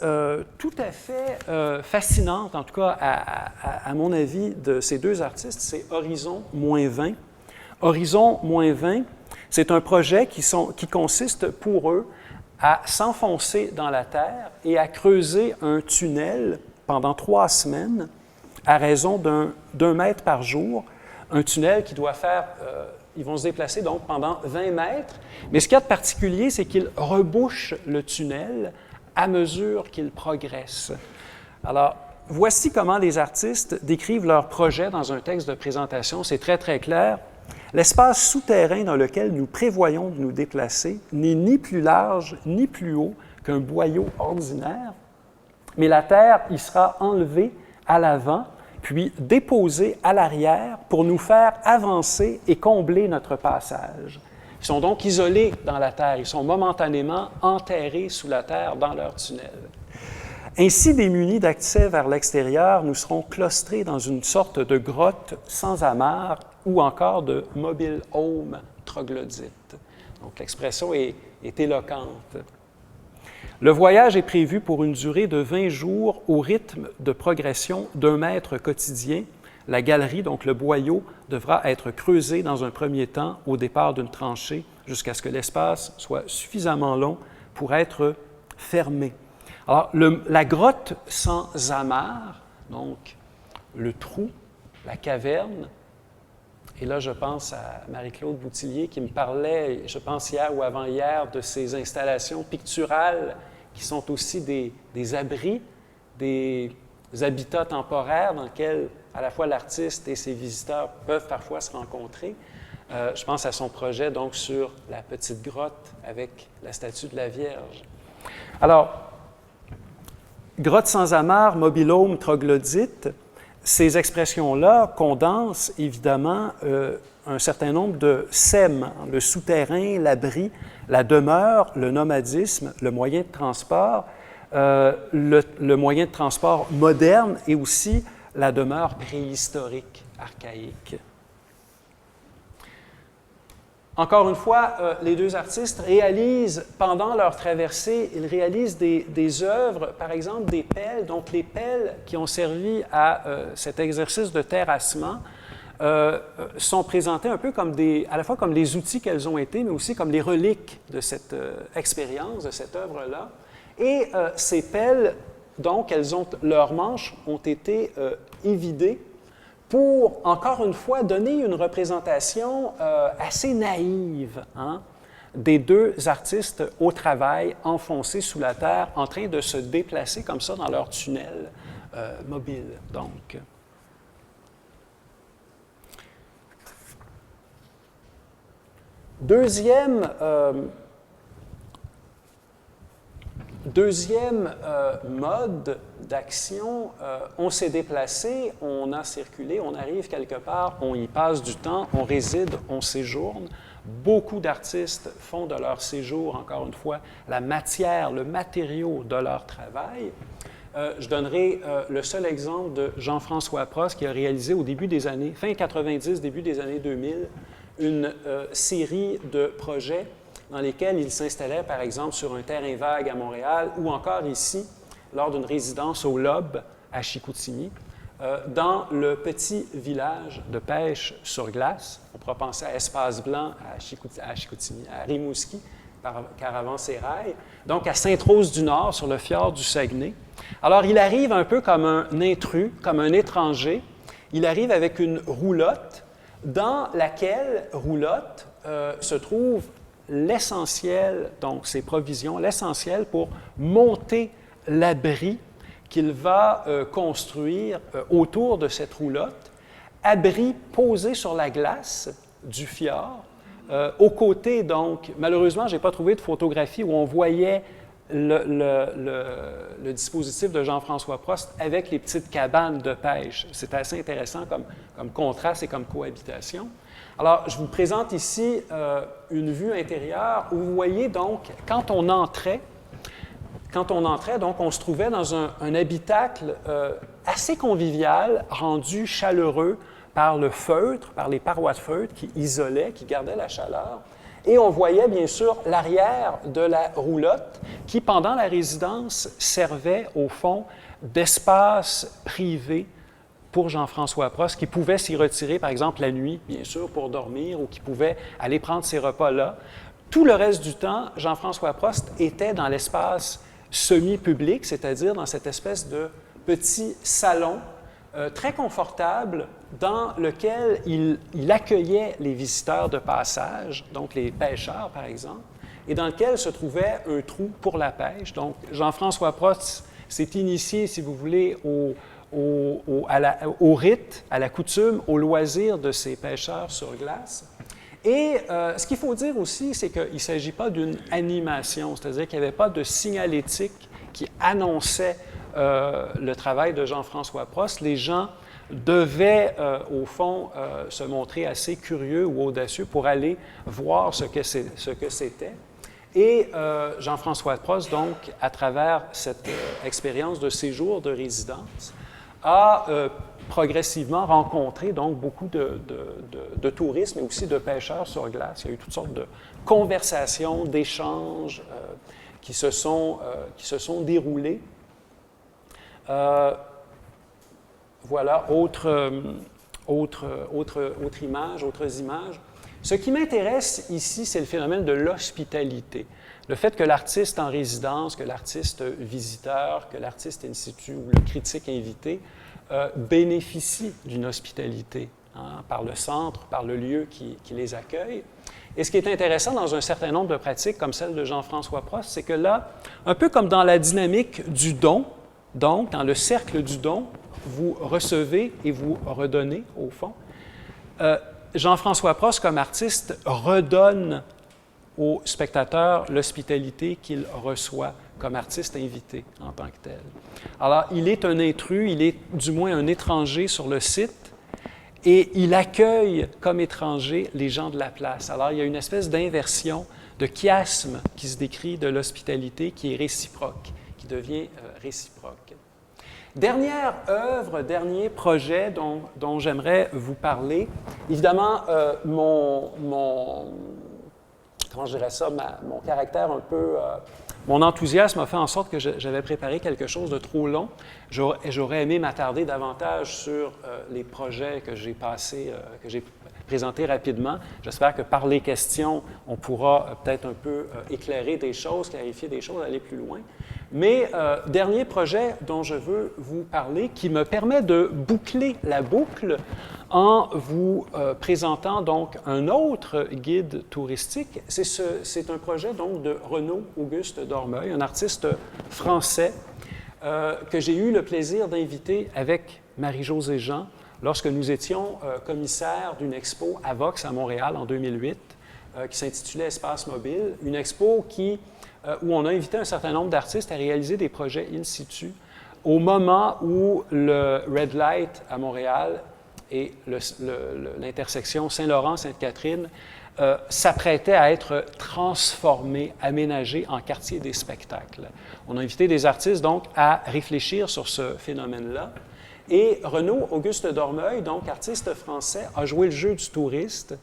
tout à fait fascinante, en tout cas à mon avis, de ces deux artistes, c'est Horizon-20. Horizon-20, c'est un projet qui consiste pour eux à s'enfoncer dans la terre et à creuser un tunnel pendant 3 semaines à raison d'un mètre par jour. Un tunnel qui doit faire, ils vont se déplacer donc pendant 20 mètres. Mais ce qu'il y a de particulier, c'est qu'ils rebouchent le tunnel à mesure qu'ils progressent. Alors, voici comment les artistes décrivent leur projet dans un texte de présentation. C'est très, très clair. L'espace souterrain dans lequel nous prévoyons de nous déplacer n'est ni plus large ni plus haut qu'un boyau ordinaire, mais la Terre y sera enlevée à l'avant, puis déposée à l'arrière pour nous faire avancer et combler notre passage. Ils sont donc isolés dans la Terre, ils sont momentanément enterrés sous la Terre dans leur tunnel. Ainsi démunis d'accès vers l'extérieur, nous serons claustrés dans une sorte de grotte sans amarre ou encore de mobile home troglodyte. Donc l'expression est éloquente. Le voyage est prévu pour une durée de 20 jours au rythme de progression d'1 mètre quotidien. La galerie, donc le boyau, devra être creusé dans un premier temps au départ d'une tranchée jusqu'à ce que l'espace soit suffisamment long pour être fermé. Alors, la grotte sans amarre, donc le trou, la caverne, et là je pense à Marie-Claude Boutillier qui me parlait, je pense hier ou avant-hier, de ces installations picturales qui sont aussi des abris, des habitats temporaires dans lesquels à la fois l'artiste et ses visiteurs peuvent parfois se rencontrer. Je pense à son projet donc sur la petite grotte avec la statue de la Vierge. Alors, grotte sans amarre, mobilhome, troglodyte, ces expressions-là condensent évidemment un certain nombre de SEM, le souterrain, l'abri, la demeure, le nomadisme, le moyen de transport, le moyen de transport moderne et aussi la demeure préhistorique, archaïque. Encore une fois, les deux artistes réalisent, pendant leur traversée, ils réalisent des œuvres, par exemple des pelles. Donc, les pelles qui ont servi à cet exercice de terrassement sont présentées un peu comme à la fois comme les outils qu'elles ont été, mais aussi comme les reliques de cette expérience, de cette œuvre-là. Et ces pelles, donc, leurs manches ont été évidées pour, encore une fois, donner une représentation assez naïve des deux artistes au travail, enfoncés sous la terre, en train de se déplacer comme ça dans leur tunnel mobile. Donc, deuxième mode d'action, on s'est déplacé, on a circulé, on arrive quelque part, on y passe du temps, on réside, on séjourne. Beaucoup d'artistes font de leur séjour, encore une fois, la matière, le matériau de leur travail. Je donnerai le seul exemple de Jean-François Prost qui a réalisé au début des années, fin 90, début des années 2000, une série de projets dans lesquels il s'installait, par exemple, sur un terrain vague à Montréal ou encore ici, lors d'une résidence au Lobe à Chicoutimi, dans le petit village de pêche sur glace. On pourra penser à Espace Blanc à Chicoutimi, à Rimouski, par Caravansérail, donc à Sainte-Rose-du-Nord, sur le fjord du Saguenay. Alors, il arrive un peu comme un intrus, comme un étranger. Il arrive avec une roulotte, dans laquelle roulotte se trouve l'essentiel, donc ses provisions, l'essentiel pour monter l'abri qu'il va construire autour de cette roulotte, abri posé sur la glace du fjord, aux côtés, donc, malheureusement, je n'ai pas trouvé de photographie où on voyait le dispositif de Jean-François Prost avec les petites cabanes de pêche. C'est assez intéressant comme contraste et comme cohabitation. Alors, je vous présente ici une vue intérieure où vous voyez donc, quand on entrait, donc, on se trouvait dans un habitacle assez convivial, rendu chaleureux par le feutre, par les parois de feutre qui isolaient, qui gardaient la chaleur. Et on voyait bien sûr l'arrière de la roulotte qui, pendant la résidence, servait au fond d'espace privé pour Jean-François Prost, qui pouvait s'y retirer, par exemple, la nuit, bien sûr, pour dormir, ou qui pouvait aller prendre ses repas là. Tout le reste du temps, Jean-François Prost était dans l'espace semi-public, c'est-à-dire dans cette espèce de petit salon très confortable dans lequel il accueillait les visiteurs de passage, donc les pêcheurs, par exemple, et dans lequel se trouvait un trou pour la pêche. Donc, Jean-François Prost s'est initié, si vous voulez, au rite, à la coutume, au loisir de ces pêcheurs sur glace. Et ce qu'il faut dire aussi, c'est qu'il ne s'agit pas d'une animation, c'est-à-dire qu'il n'y avait pas de signalétique qui annonçait le travail de Jean-François Prost. Les gens devaient, au fond, se montrer assez curieux ou audacieux pour aller voir ce que c'était. Et Jean-François Prost, donc, à travers cette expérience de séjour de résidence, a progressivement rencontré donc beaucoup de touristes, mais aussi de pêcheurs sur glace. Il y a eu toutes sortes de conversations, d'échanges qui se sont déroulés. Voilà, autres images. Ce qui m'intéresse ici, c'est le phénomène de l'hospitalité. Le fait que l'artiste en résidence, que l'artiste visiteur, que l'artiste in situ ou le critique invité bénéficie d'une hospitalité par le centre, par le lieu qui les accueille. Et ce qui est intéressant dans un certain nombre de pratiques comme celle de Jean-François Prost, c'est que là, un peu comme dans la dynamique du don, donc dans le cercle du don, vous recevez et vous redonnez au fond. Jean-François Prost, comme artiste, redonne au spectateur l'hospitalité qu'il reçoit comme artiste invité en tant que tel. Alors, il est un intrus, il est du moins un étranger sur le site, et il accueille comme étranger les gens de la place. Alors, il y a une espèce d'inversion, de chiasme qui se décrit de l'hospitalité qui est réciproque, qui devient réciproque. Dernière œuvre, dernier projet dont j'aimerais vous parler. Évidemment, comment je dirais ça, mon caractère un peu... mon enthousiasme a fait en sorte que j'avais préparé quelque chose de trop long. J'aurais aimé m'attarder davantage sur les projets que j'ai présentés rapidement. J'espère que par les questions, on pourra peut-être un peu éclairer des choses, clarifier des choses, aller plus loin. Mais dernier projet dont je veux vous parler, qui me permet de boucler la boucle en vous présentant donc un autre guide touristique. C'est un projet donc de Renaud-Auguste Dormeuil, un artiste français que j'ai eu le plaisir d'inviter avec Marie-Josée Jean lorsque nous étions commissaires d'une expo à Vox à Montréal en 2008 qui s'intitulait Espace mobile, une expo où on a invité un certain nombre d'artistes à réaliser des projets in situ au moment où le Red Light à Montréal et l'intersection Saint-Laurent-Sainte-Catherine s'apprêtaient à être transformés, aménagés en quartier des spectacles. On a invité des artistes donc à réfléchir sur ce phénomène-là. Et Renaud-Auguste Dormeuil, donc artiste français, a joué le jeu du touriste.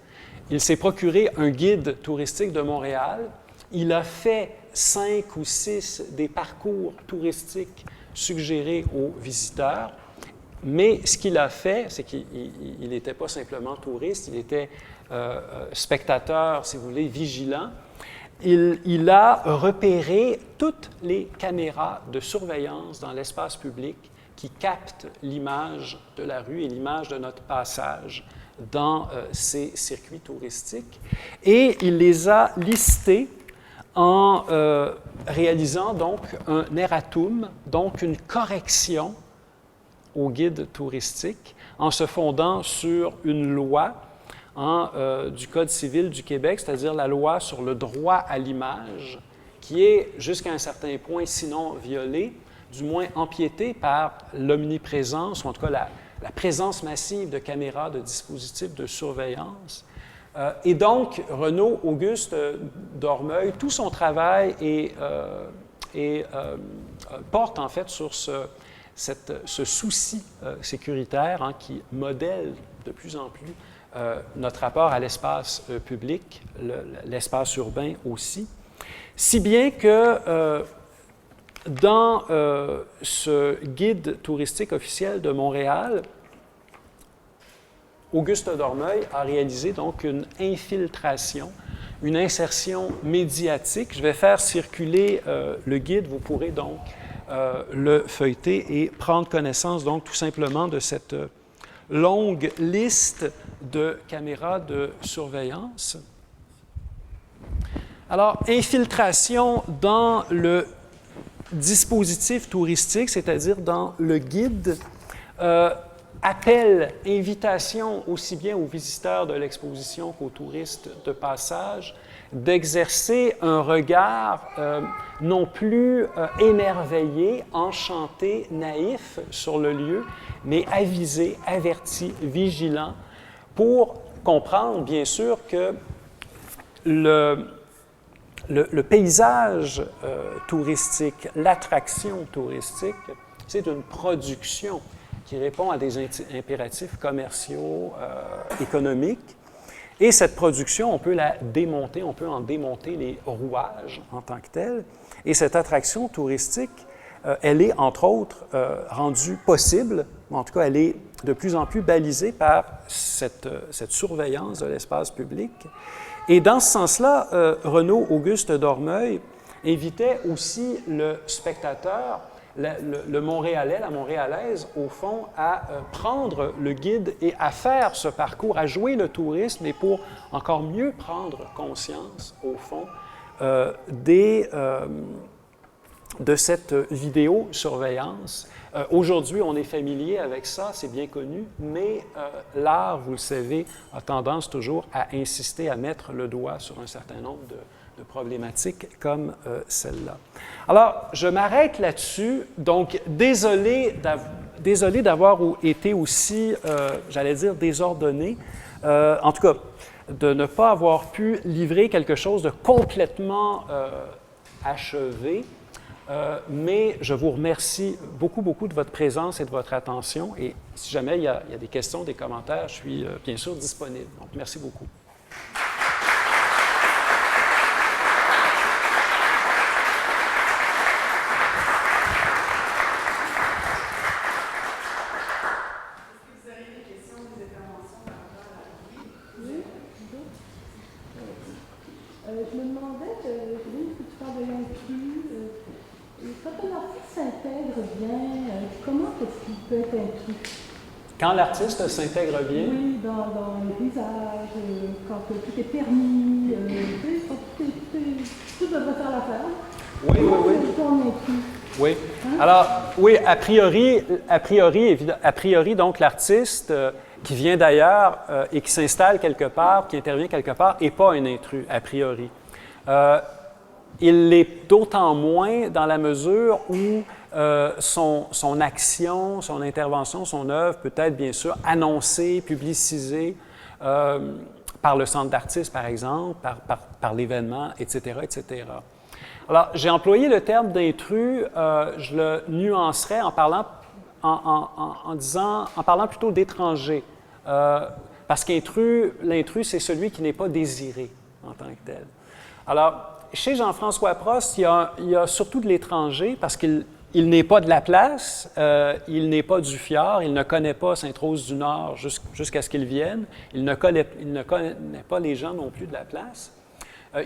Il s'est procuré un guide touristique de Montréal. Il a fait 5 ou 6 des parcours touristiques suggérés aux visiteurs. Mais ce qu'il a fait, c'est qu'il n'était pas simplement touriste, il était spectateur, si vous voulez, vigilant. Il a repéré toutes les caméras de surveillance dans l'espace public qui captent l'image de la rue et l'image de notre passage dans ces circuits touristiques. Et il les a listées en réalisant donc un erratum, donc une correction au guide touristique, en se fondant sur une loi du Code civil du Québec, c'est-à-dire la loi sur le droit à l'image, qui est jusqu'à un certain point, sinon violée, du moins empiétée par l'omniprésence, ou en tout cas la présence massive de caméras, de dispositifs de surveillance. Et donc, Renaud Auguste d'Ormeil, tout son travail porte en fait sur ce souci sécuritaire qui modèle de plus en plus notre rapport à l'espace public, l'espace urbain aussi. Si bien que dans ce guide touristique officiel de Montréal, Auguste d'Ormeil a réalisé donc une infiltration, une insertion médiatique. Je vais faire circuler le guide. Vous pourrez donc le feuilleter et prendre connaissance donc tout simplement de cette longue liste de caméras de surveillance. Alors, infiltration dans le dispositif touristique, c'est-à-dire dans le guide, appel, invitation aussi bien aux visiteurs de l'exposition qu'aux touristes de passage d'exercer un regard non plus émerveillé, enchanté, naïf sur le lieu, mais avisé, averti, vigilant, pour comprendre, bien sûr, que le paysage touristique, l'attraction touristique, c'est une production qui répond à des impératifs commerciaux, économiques. Et cette production, on peut la démonter, on peut en démonter les rouages en tant que tels. Et cette attraction touristique, elle est, entre autres, rendue possible, en tout cas, elle est de plus en plus balisée par cette surveillance de l'espace public. Et dans ce sens-là, Renaud Auguste d'Ormeil invitait aussi le spectateur, le Montréalais, la Montréalaise, au fond, à prendre le guide et à faire ce parcours, à jouer le tourisme, et pour encore mieux prendre conscience, au fond, de cette vidéosurveillance. Aujourd'hui, on est familier avec ça, c'est bien connu, mais l'art, vous le savez, a tendance toujours à insister, à mettre le doigt sur un certain nombre de problématiques comme celle-là. Alors, je m'arrête là-dessus. Donc, désolé d'avoir été aussi, j'allais dire, désordonné. En tout cas, de ne pas avoir pu livrer quelque chose de complètement achevé. Mais je vous remercie beaucoup, beaucoup de votre présence et de votre attention. Et si jamais il y a des questions, des commentaires, je suis bien sûr disponible. Donc, merci beaucoup. Je me demandais, que tu parles de l'intrus, quand un artiste s'intègre bien, comment est-ce qu'il peut être intrus? Quand l'artiste s'intègre bien? Oui, dans les paysages, quand tout est permis, tout devrait faire l'affaire. Oui, oui, oui. Oui. Hein? Alors, oui, a priori, donc, l'artiste qui vient d'ailleurs et qui s'installe quelque part, qui intervient quelque part, n'est pas un intrus, a priori. Il l'est d'autant moins dans la mesure où son action, son intervention, son œuvre peut être, bien sûr, annoncée, publicisée par le centre d'artistes, par exemple, par l'événement, etc., etc. Alors, j'ai employé le terme d'intrus, je le nuancerais en parlant plutôt d'étranger, parce l'intrus, c'est celui qui n'est pas désiré en tant que tel. Alors, chez Jean-François Prost, il y a surtout de l'étranger, parce qu'il n'est pas de la place, il n'est pas du fjord, il ne connaît pas Sainte-Rose-du-Nord jusqu'à ce qu'il vienne, il ne connaît pas les gens non plus de la place.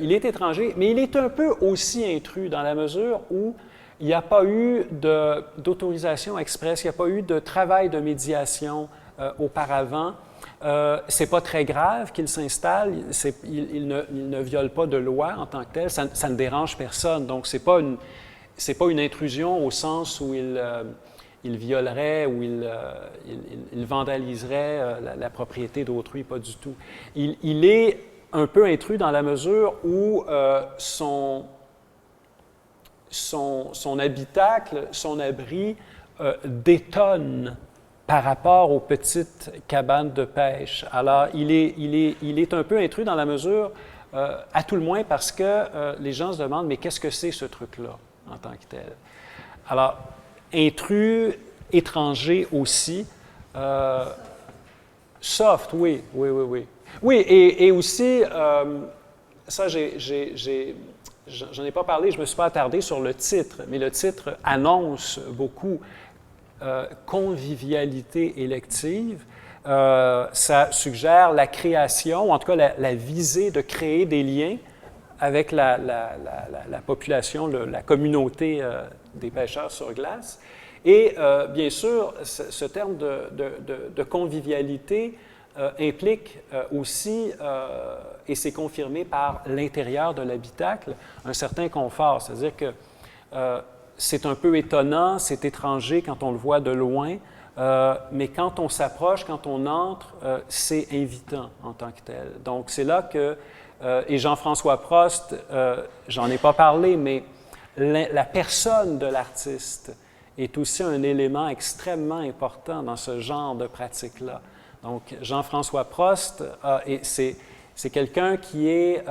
Il est étranger, mais il est un peu aussi intrus dans la mesure où il n'y a pas eu d'autorisation express, il n'y a pas eu de travail de médiation auparavant. Ce n'est pas très grave qu'il s'installe, il ne viole pas de loi en tant que tel, ça ne dérange personne. Donc, ce n'est pas une intrusion au sens où il violerait ou il vandaliserait la propriété d'autrui, pas du tout. Il est un peu intrus dans la mesure où son habitacle, son abri détonne par rapport aux petites cabanes de pêche. Alors, il est un peu intrus dans la mesure, à tout le moins, parce que les gens se demandent, mais qu'est-ce que c'est ce truc-là en tant que tel? Alors, intrus, étranger aussi. Soft, oui. Oui, et aussi, ça, j'en ai pas parlé, je ne me suis pas attardé sur le titre, mais le titre annonce beaucoup convivialité élective. Ça suggère la création, ou en tout cas la visée de créer des liens avec la population, la communauté des pêcheurs sur glace. Et bien sûr, ce terme de convivialité implique aussi, et c'est confirmé par l'intérieur de l'habitacle, un certain confort. C'est-à-dire que c'est un peu étonnant, c'est étranger quand on le voit de loin, mais quand on s'approche, quand on entre, c'est invitant en tant que tel. Donc c'est là que, et Jean-François Prost, j'en ai pas parlé, mais la personne de l'artiste est aussi un élément extrêmement important dans ce genre de pratique-là. Donc, Jean-François Prost, c'est quelqu'un qui est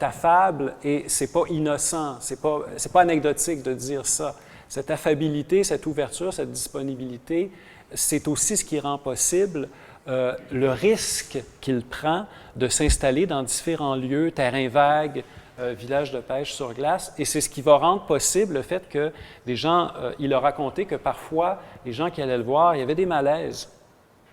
affable et c'est pas innocent, c'est pas anecdotique de dire ça. Cette affabilité, cette ouverture, cette disponibilité, c'est aussi ce qui rend possible le risque qu'il prend de s'installer dans différents lieux, terrains vagues, village de pêche sur glace, et c'est ce qui va rendre possible le fait que des gens, il a raconté que parfois, les gens qui allaient le voir, il y avait des malaises.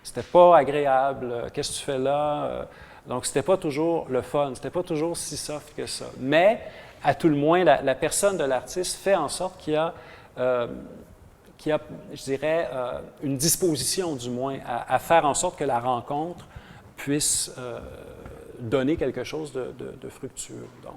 C'était pas agréable, qu'est-ce que tu fais là? Donc, c'était pas toujours le fun, c'était pas toujours si soft que ça. Mais, à tout le moins, la personne de l'artiste fait en sorte qu'il y a, je dirais, une disposition, du moins, à faire en sorte que la rencontre puisse donner quelque chose de fructueux. Donc.